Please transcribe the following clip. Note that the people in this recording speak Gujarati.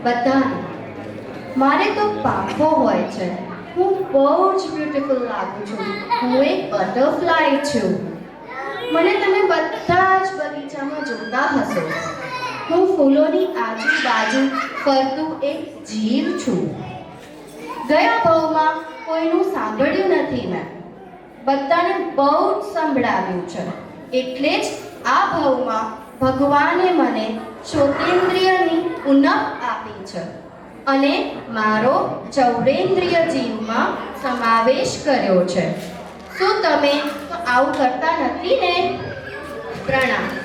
બધાને. મારે તો પાંખો હોય છે. હું બહુ જ બ્યુટીફુલ લાગુ છું. હું એક બટરફ્લાય છું. મને તમે બધા જ બગીચામાં જોતા હશો. હું ફૂલોની આજુબાજુ ફરતું એક જીવ છું. ગયા ભાવમાં કોઈનું સાંભળ્યું નથી મેં. બધાને બહુ જ સંભળાવ્યું છે. એટલે જ આ ભાવમાં ભગવાને મને શ્રોતેન્દ્રિયની ઉણપ આપી છે અને મારો ચૌરેન્દ્રિય જીવમાં સમાવેશ કર્યો છે. શું તમે તો આવું કરતા નથી ને? પ્રણામ.